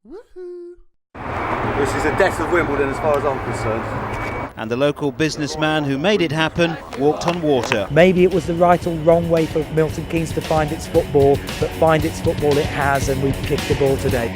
Woohoo! This is the death of Wimbledon as far as I'm concerned. And the local businessman who made it happen walked on water. Maybe it was the right or wrong way for Milton Keynes to find its football, but find its football it has, and we've kicked the ball today.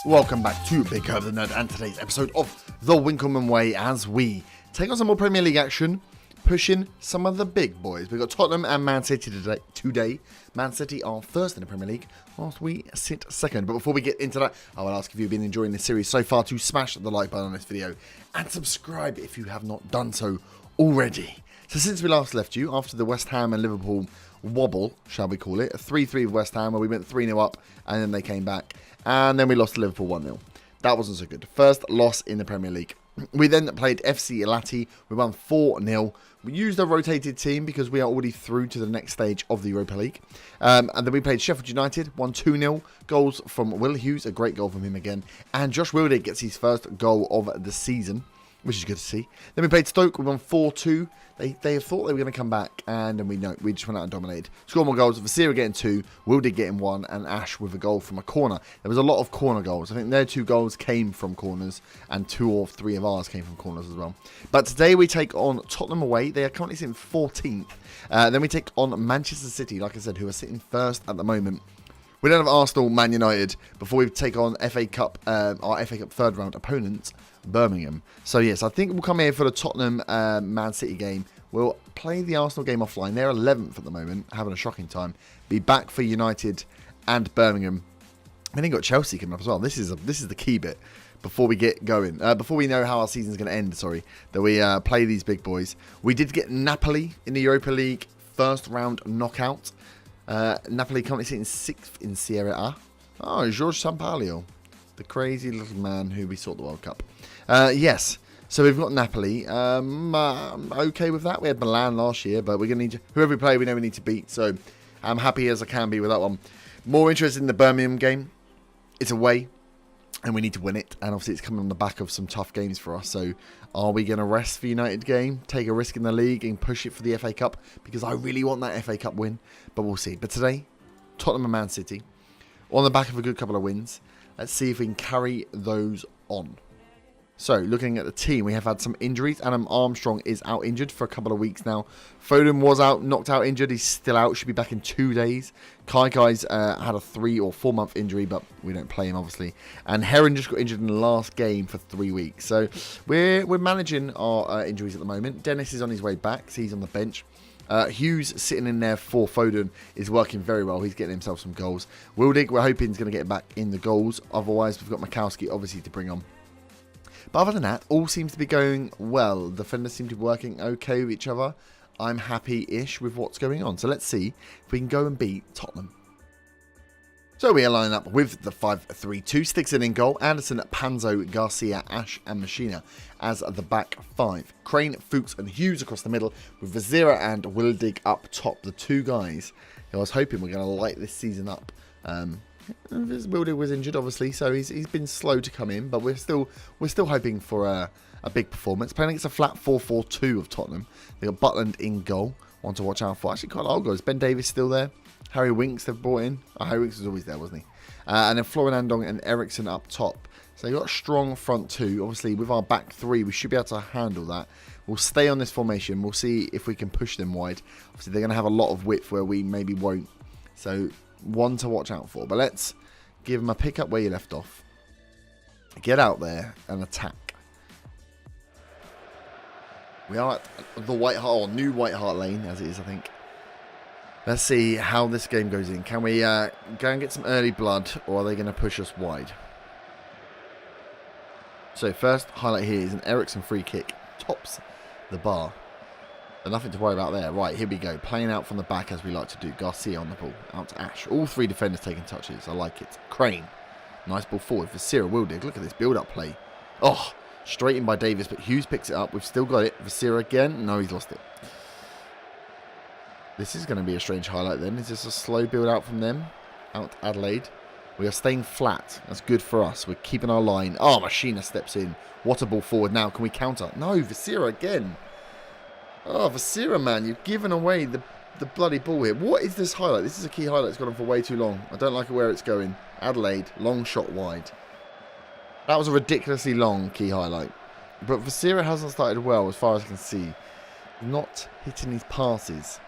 Welcome back to Big Herb the Nerd and today's episode of The Winkleman Way as we take on some more Premier League action, pushing some of the big boys. We've got Tottenham and Man City today. Man City are first in the Premier League, whilst we sit second. But before we get into that, I will ask if you've been enjoying this series so far to smash the like button on this video and subscribe if you have not done so already. So since we last left you, after the West Ham and Liverpool wobble, shall we call it, a 3-3 with West Ham where we went 3-0 up and then they came back. And then we lost to Liverpool 1-0. That wasn't so good. First loss in the Premier League. We then played FC Ilati. We won 4-0. We used a rotated team because we are already through to the next stage of the Europa League. And then we played Sheffield United, won 2-0. Goals from Will Hughes, a great goal from him again. And Josh Wildig gets his first goal of the season, which is good to see. Then we played Stoke, we won 4-2. They thought they were going to come back, and then we just went out and dominated. Scored more goals, Vasira getting 2, Wildig getting 1, and Ash with a goal from a corner. There was a lot of corner goals. I think their 2 goals came from corners, and 2 or 3 of ours came from corners as well. But today we take on Tottenham away. They are currently sitting 14th. Then we take on Manchester City, like I said, who are sitting first at the moment. We don't have Arsenal, Man United, before we take on our FA Cup third round opponents, Birmingham. So yes, I think we'll come here for the Tottenham Man City game. We'll play the Arsenal game offline. They're 11th at the moment, having a shocking time. Be back for United and Birmingham. And then got Chelsea coming up as well. This is the key bit before we get going. Before we know how our season's going to end, that we play these big boys. We did get Napoli in the Europa League first round knockout. Napoli currently sitting 6th in Serie A. Oh, Jorge Sampaio, the crazy little man who we saw at the World Cup. Yes, so we've got Napoli. I'm okay with that. We had Milan last year, but we're going to need whoever we play, we know we need to beat. So I'm happy as I can be with that one. More interested in the Birmingham game. It's away, and we need to win it. And obviously, it's coming on the back of some tough games for us. So are we going to rest for United game, take a risk in the league, and push it for the FA Cup? Because I really want that FA Cup win, but we'll see. But today, Tottenham and Man City, on the back of a good couple of wins. Let's see if we can carry those on. So, looking at the team, we have had some injuries. Adam Armstrong is out injured for a couple of weeks now. Foden was out, knocked out injured. He's still out, should be back in 2 days. Kaikai's had a 3 or 4 month injury, but we don't play him, obviously. And Heron just got injured in the last game for 3 weeks. So, we're managing our injuries at the moment. Dennis is on his way back, so he's on the bench. Hughes sitting in there for Foden is working very well. He's getting himself some goals. Wildig, we're hoping, is going to get back in the goals. Otherwise, we've got Mikowski, obviously, to bring on. But other than that, all seems to be going well. Defenders seem to be working okay with each other. I'm happy-ish with what's going on. So let's see if we can go and beat Tottenham. So we are lining up with the 5-3-2. Sticks in goal. Anderson, Panzo, Garcia, Ash and Machina as the back 5. Crane, Fuchs and Hughes across the middle with Vazira and Wildig up top. The 2 guys who I was hoping were going to light this season up. Wildig was injured, obviously, so he's been slow to come in, but we're still hoping for a big performance. Playing against a flat 4-4-2 of Tottenham. They got Butland in goal. One to watch out for. Actually, quite a lot of goals. Ben Davies still there. Harry Winks they've brought in. Oh, Harry Winks was always there, wasn't he? And then Florian Andong and Eriksson up top. So you've got a strong front 2. Obviously, with our back 3, we should be able to handle that. We'll stay on this formation. We'll see if we can push them wide. Obviously, they're going to have a lot of width where we maybe won't. So one to watch out for. But let's give him a pick up where you left off. Get out there and attack. We are at the White Hart, or New White Hart Lane, as it is, I think. Let's see how this game goes in. Can we go and get some early blood, or are they going to push us wide? So first highlight here is an Eriksson free kick. Tops the bar. But nothing to worry about there. Right, here we go. Playing out from the back as we like to do. Garcia on the ball. Out to Ash. All 3 defenders taking touches. I like it. Crane. Nice ball forward for Vasira Wildig. Look at this build-up play. Oh, straight in by Davis, but Hughes picks it up. We've still got it. Vasira again. No, he's lost it. This is going to be a strange highlight then. Is this a slow build-out from them? Out to Adelaide. We are staying flat. That's good for us. We're keeping our line. Oh, Machina steps in. What a ball forward now. Can we counter? No, Vasira again. Oh, Vasira, man, you've given away the the bloody ball here. What is this highlight? This is a key highlight. It's gone on for way too long. I don't like where it's going. Adelaide, long shot wide. That was a ridiculously long key highlight. But Vasira hasn't started well as far as I can see. Not hitting his passes.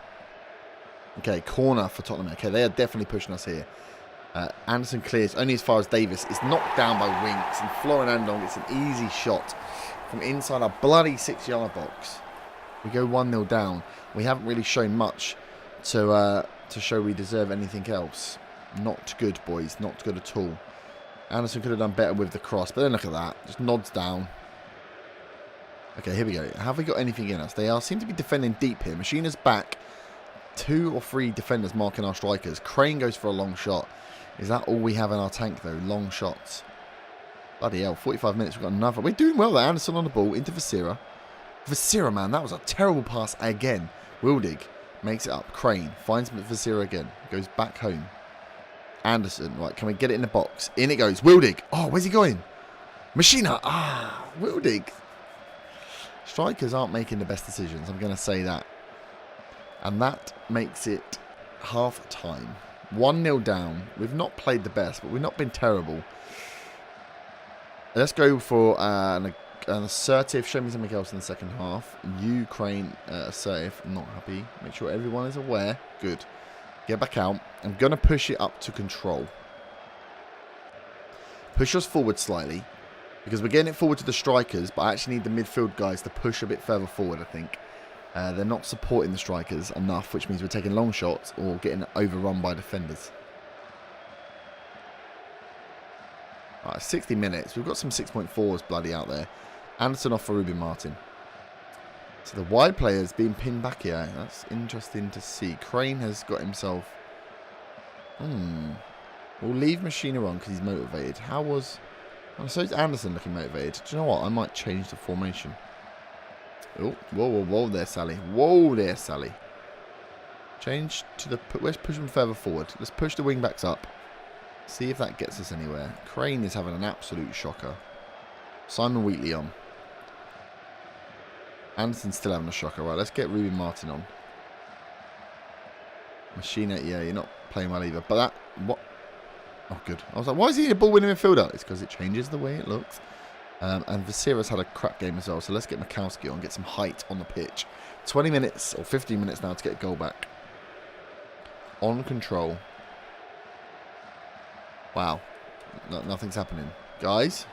Okay, corner for Tottenham. Okay, they are definitely pushing us here. Anderson clears only as far as Davis. It's knocked down by Winks. And Florin Andong gets an easy shot from inside our bloody 6-yard box. We go 1-0 down. We haven't really shown much to show we deserve anything else. Not good, boys. Not good at all. Anderson could have done better with the cross. But then look at that. Just nods down. Okay, here we go. Have we got anything in us? They seem to be defending deep here. Machina's back. 2 or 3 defenders marking our strikers. Crane goes for a long shot. Is that all we have in our tank, though? Long shots. Bloody hell. 45 minutes. We've got another. We're doing well there. Anderson on the ball. Into Vasira. Vasira, man. That was a terrible pass again. Wildig makes it up. Crane finds Vasira again. Goes back home. Anderson. Right, can we get it in the box? In it goes. Wildig. Oh, where's he going? Machina. Ah, Wildig. Strikers aren't making the best decisions. I'm going to say that. And that makes it half time. 1-0 down. We've not played the best, but we've not been terrible. Let's go for an assertive. Show me something else in the second half. Ukraine assertive. I'm not happy. Make sure everyone is aware. Good. Get back out. I'm going to push it up to control. Push us forward slightly. Because we're getting it forward to the strikers, but I actually need the midfield guys to push a bit further forward, I think. They're not supporting the strikers enough, which means we're taking long shots or getting overrun by defenders. Right, 60 minutes. We've got some 6.4s bloody out there. Anderson off for Ruben Martin. So the wide player's being pinned back here. That's interesting to see. Crane has got himself... We'll leave Machina on because he's motivated. How was... Oh, so is Anderson looking motivated. Do you know what? I might change the formation. Oh, whoa, whoa, whoa there, Sally. Whoa there, Sally. Change to the... Let's push them further forward. Let's push the wing backs up. See if that gets us anywhere. Crane is having an absolute shocker. Simon Wheatley on. Anderson's still having a shocker. Right, let's get Ruben Martin on. Machina, yeah, you're not playing well either. But that... What? Oh, good. I was like, why is he a ball-winning midfielder? It's because it changes the way it looks. And Vasira's had a crap game as well. So let's get Mikowski on, get some height on the pitch. 20 minutes or 15 minutes now to get a goal back. On control. Wow. Nothing's happening. Guys.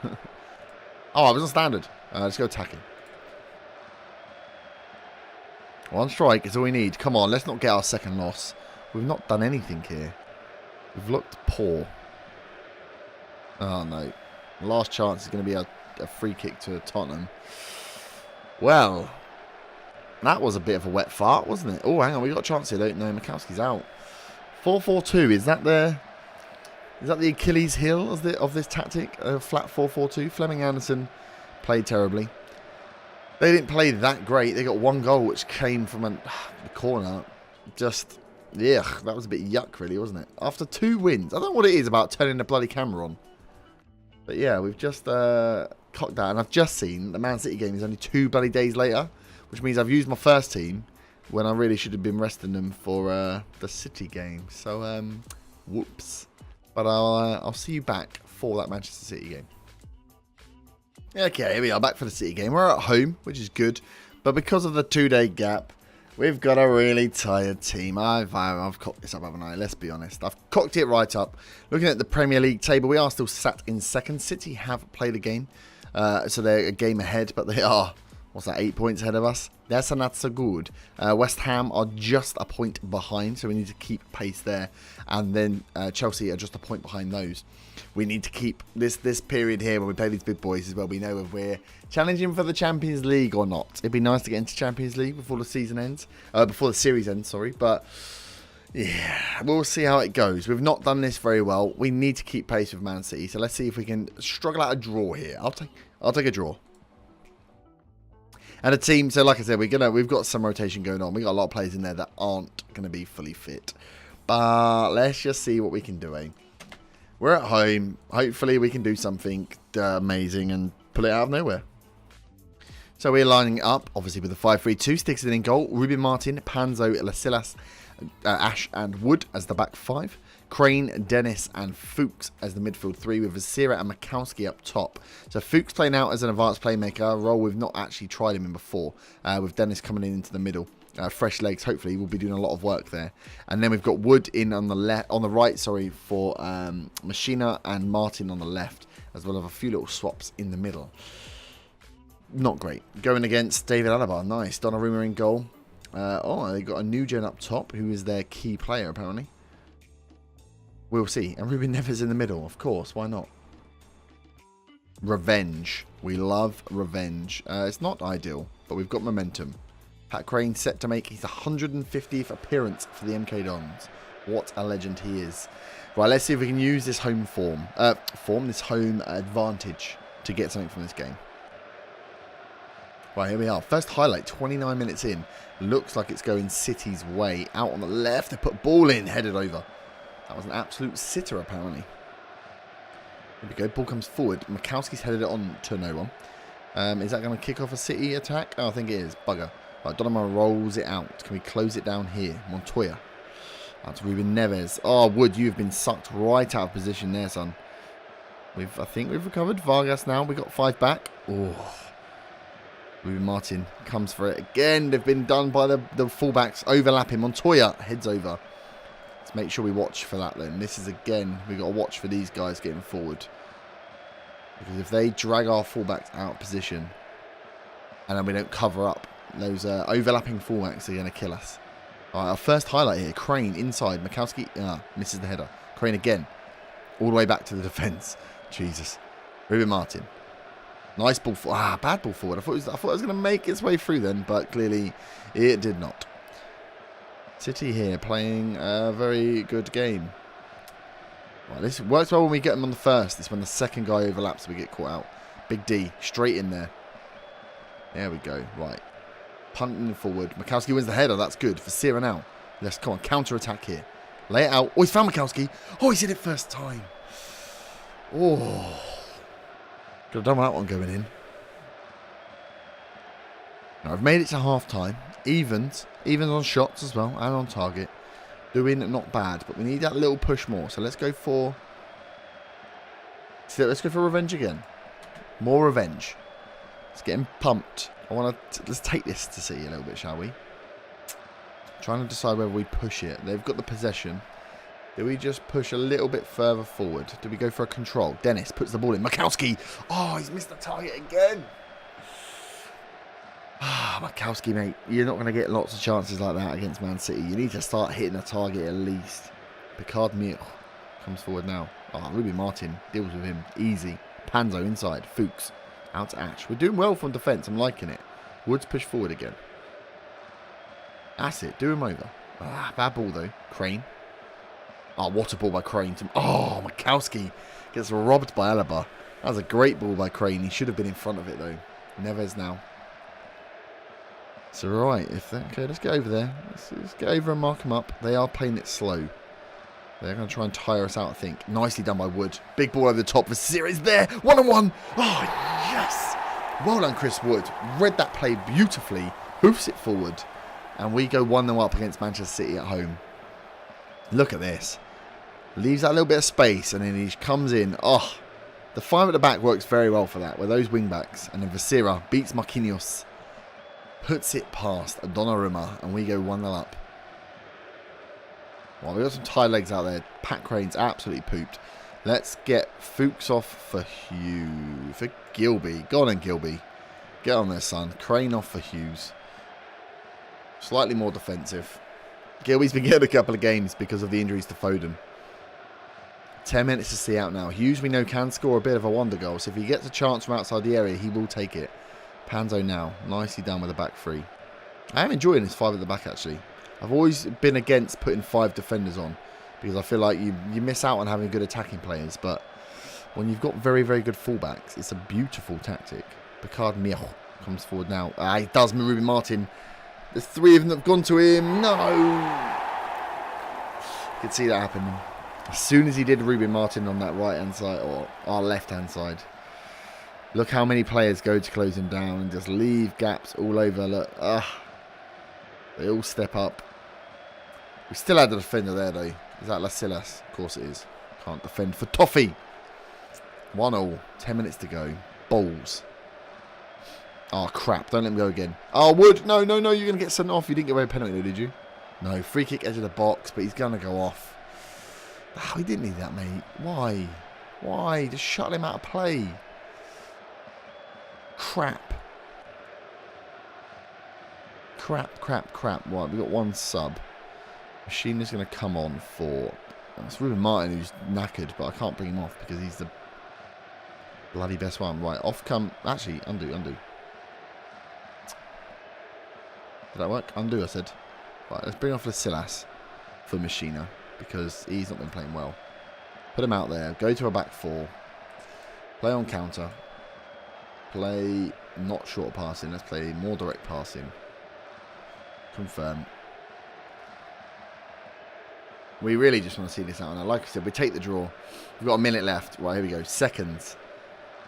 Oh, I was on standard. Let's go attacking. One strike is all we need. Come on, let's not get our second loss. We've not done anything here. We've looked poor. Oh, no. The last chance is going to be a free kick to Tottenham. Well, that was a bit of a wet fart, wasn't it? Oh, hang on. We got a chance here. No, Mikowski's out. 4-4-2. Is that the Achilles heel of this tactic? A flat 4-4-2. Fleming Anderson played terribly. They didn't play that great. They got one goal, which came from the corner. Just... Yeah, that was a bit yuck, really, wasn't it? After 2 wins. I don't know what it is about turning the bloody camera on. But yeah, we've just cocked that. And I've just seen the Man City game is only 2 bloody days later. Which means I've used my first team when I really should have been resting them for the City game. So, whoops. But I'll see you back for that Manchester City game. Okay, here we are, back for the City game. We're at home, which is good. But because of the 2-day gap... We've got a really tired team. I've cocked this up, haven't I? Let's be honest. I've cocked it right up. Looking at the Premier League table, we are still sat in second. City have played a game. So they're a game ahead, but they are, 8 points ahead of us? That's not so good. West Ham are just a point behind, so we need to keep pace there. And then Chelsea are just a point behind those. We need to keep this period here when we play these big boys as well. We know if we're challenging for the Champions League or not. It'd be nice to get into Champions League before the season ends. Before the series ends, sorry. But yeah, we'll see how it goes. We've not done this very well. We need to keep pace with Man City. So let's see if we can struggle out a draw here. I'll take a draw. And a team, so like I said, we've got some rotation going on. We've got a lot of players in there that aren't going to be fully fit. But let's just see what we can do, eh? We're at home. Hopefully we can do something amazing and pull it out of nowhere. So we're lining up, obviously, with the 5-3-2. Sticks it in goal. Ruben Martin, Panzo, Lasilas, Ash and Wood as the back 5. Crane, Dennis and Fuchs as the midfield 3 with Vasira and Mikowski up top. So Fuchs playing out as an advanced playmaker, a role we've not actually tried him in before, with Dennis coming in into the middle. Fresh legs, hopefully, we'll be doing a lot of work there. And then we've got Wood in on the right, for Machina and Martin on the left, as well as a few little swaps in the middle. Not great. Going against David Alaba, nice. Donnarumma in goal. They got a new gen up top, who is their key player apparently. We'll see. And Ruben Neves in the middle, of course. Why not? Revenge. We love revenge. It's not ideal, but we've got momentum. Pat Crane set to make his 150th appearance for the MK Dons. What a legend he is. Right, let's see if we can use this home this home advantage to get something from this game. Right, here we are. First highlight, 29 minutes in. Looks like it's going City's way. Out on the left, they put ball in, headed over. That was an absolute sitter, apparently. Here we go. Ball comes forward. Mikowski's headed it on to no one. Is that going to kick off a City attack? Oh, I think it is. Bugger. Right, Donnarumma rolls it out. Can we close it down here? Montoya. That's Ruben Neves. Oh, Wood, you've been sucked right out of position there, son. I think we've recovered. Vargas now. We got 5 back. Oh. Ruben Martin comes for it again. They've been done by the fullbacks overlapping. Montoya heads over. Let's make sure we watch for that then. This is again, we've got to watch for these guys getting forward. Because if they drag our fullbacks out of position and then we don't cover up, those overlapping fullbacks are going to kill us. All right, our first highlight here. Crane inside. Mikowski misses the header. Crane again. All the way back to the defence. Jesus. Ruben Martin. Nice ball forward. Bad ball forward. I thought it was going to make its way through then, but clearly it did not. City here playing a very good game. Right, this works well when we get them on the first. It's when the second guy overlaps we get caught out. Big D straight in there. There we go. Right. Punting forward. Mikowski wins the header. That's good. For Sierra now. Let's come on. Counter attack here. Lay it out. Oh, he's found Mikowski. Oh, he's hit it first time. Oh. Could have done that one going in. Now, I've made it to half time. Evens on shots as well and on target. Doing not bad, but we need that little push more. So let's go for revenge again. More revenge. Let's get him pumped. Let's take this to City a little bit, shall we? Trying to decide whether we push it. They've got the possession. Do we just push a little bit further forward? Do we go for a control? Dennis puts the ball in. Mikowski. Oh, he's missed the target again. Mikowski, mate. You're not going to get lots of chances like that against Man City. You need to start hitting a target at least. Picard Mir comes forward now. Ruben Martin deals with him. Easy. Panzo inside. Fuchs. Out to Ash. We're doing well from defence. I'm liking it. Woods push forward again. That's it. Do him over. Bad ball, though. Crane. What a ball by Crane. Mikowski gets robbed by Alaba. That was a great ball by Crane. He should have been in front of it, though. Neves now. It's alright. Okay, let's get over there. Let's get over and mark them up. They are playing it slow. They're going to try and tire us out, I think. Nicely done by Wood. Big ball over the top. Vasira is there. 1-on-1. Oh, yes. Well done, Chris Wood. Read that play beautifully. Hoofs it forward. And we go 1-0 up against Manchester City at home. Look at this. Leaves that little bit of space and then he comes in. The 5 at the back works very well for that. With those wing backs. And then Vasira beats Marquinhos. Puts it past Donnarumma and we go 1-0 up. Well, we've got some tired legs out there. Pat Crane's absolutely pooped. Let's get Fuchs off for Gilby. Go on then, Gilby. Get on there, son. Crane off for Hughes. Slightly more defensive. Gilby's been getting a couple of games because of the injuries to Foden. 10 minutes to see out now. Hughes, we know, can score a bit of a wonder goal. So if he gets a chance from outside the area, he will take it. Panzo now. Nicely done with the back 3. I am enjoying this 5 at the back, actually. I've always been against putting 5 defenders on because I feel like you miss out on having good attacking players. But when you've got very, very good fullbacks, it's a beautiful tactic. Picard Mir comes forward now. He does. Ruben Martin. There's 3 of them that have gone to him. No. You could see that happening. As soon as he did Ruben Martin on that right-hand side or our left-hand side. Look how many players go to close him down and just leave gaps all over. Look, they all step up. We still had the defender there, though. Is that Lascelles? Of course it is. Can't defend for Toffee. 1-0. 10 minutes to go. Balls. Oh, crap. Don't let him go again. Oh, Wood. No. You're going to get sent off. You didn't get away with a penalty, did you? No. Free kick edge of the box, but he's going to go off. Oh, he didn't need that, mate. Why? Just shut him out of play. Crap. Right, we've got one sub. Machine is going to come on for... It's Ruben Martin who's knackered, but I can't bring him off because he's the bloody best one. Right, off come... Actually, undo. Did that work? Undo, I said. Right, let's bring off Lascelles for Machina because he's not been playing well. Put him out there. Go to a back four. Play on counter. Play not short passing. Let's play more direct passing. Confirm. We really just want to see this out now. Like I said, we take the draw. We've got a minute left. Right, here we go. Seconds.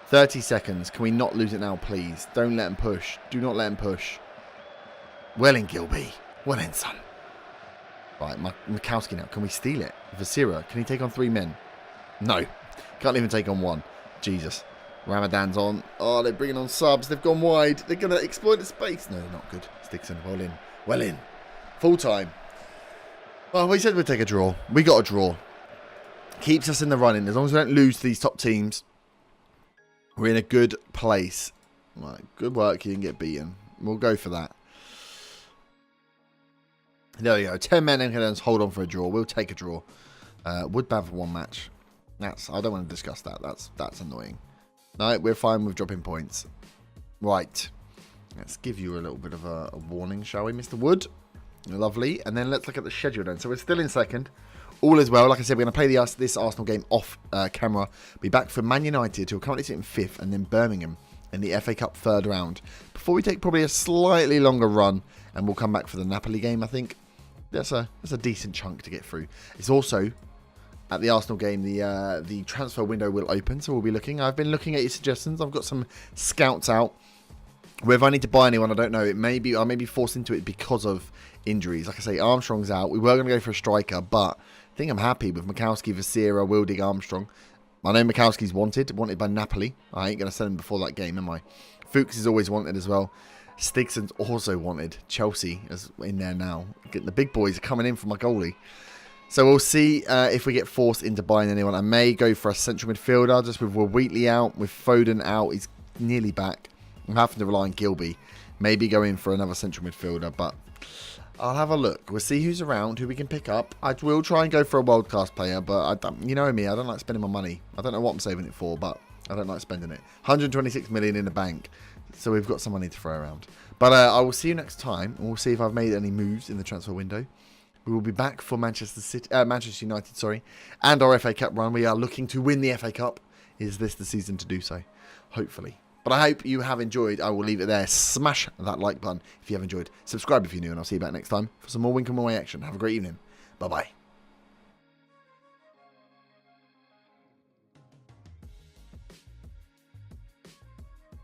30 seconds. Can we not lose it now, please? Don't let him push. Do not let him push. Well in, Gilby. Well in, son. Right, Mikowski now. Can we steal it? Vasira, can he take on 3 men? No. Can't even take on 1. Jesus. Ramadan's on. Oh, they're bringing on subs. They've gone wide. They're going to exploit the space. No, not good. Stickson, well in. Full time. Well, we said we'd take a draw. We got a draw. Keeps us in the running. As long as we don't lose to these top teams, we're in a good place. Right, good work. You didn't get beaten. We'll go for that. There we go. 10 men and hold on for a draw. We'll take a draw. Woodbath 1 match. I don't want to discuss that. That's annoying. No, we're fine with dropping points. Right. Let's give you a little bit of a warning, shall we, Mr. Wood? Lovely. And then let's look at the schedule then. So we're still in second. All is well. Like I said, we're going to play this Arsenal game off camera. Be back for Man United, who are currently sitting 5th, and then Birmingham in the FA Cup 3rd round. Before we take probably a slightly longer run, and we'll come back for the Napoli game, I think. That's a decent chunk to get through. It's also... At the Arsenal game, the transfer window will open, so we'll be looking. I've been looking at your suggestions. I've got some scouts out. Whether I need to buy anyone, I don't know. I may be forced into it because of injuries. Like I say, Armstrong's out. We were going to go for a striker, but I think I'm happy with Mikowski, Vasira, Wildig, Armstrong. I know Mikowski's wanted by Napoli. I ain't going to send him before that game, am I? Fuchs is always wanted as well. Stigson's also wanted. Chelsea is in there now. The big boys are coming in for my goalie. So we'll see if we get forced into buying anyone. I may go for a central midfielder, just with Wheatley out, with Foden out. He's nearly back. I'm having to rely on Gilby. Maybe go in for another central midfielder, but I'll have a look. We'll see who's around, who we can pick up. I will try and go for a world-class player, but you know me, I don't like spending my money. I don't know what I'm saving it for, but I don't like spending it. 126 million in the bank, so we've got some money to throw around. But I will see you next time, and we'll see if I've made any moves in the transfer window. We will be back for Manchester United, and our FA Cup run. We are looking to win the FA Cup. Is this the season to do so? Hopefully. But I hope you have enjoyed. I will leave it there. Smash that like button if you have enjoyed. Subscribe if you're new, and I'll see you back next time for some more Winkham Away action. Have a great evening. Bye-bye.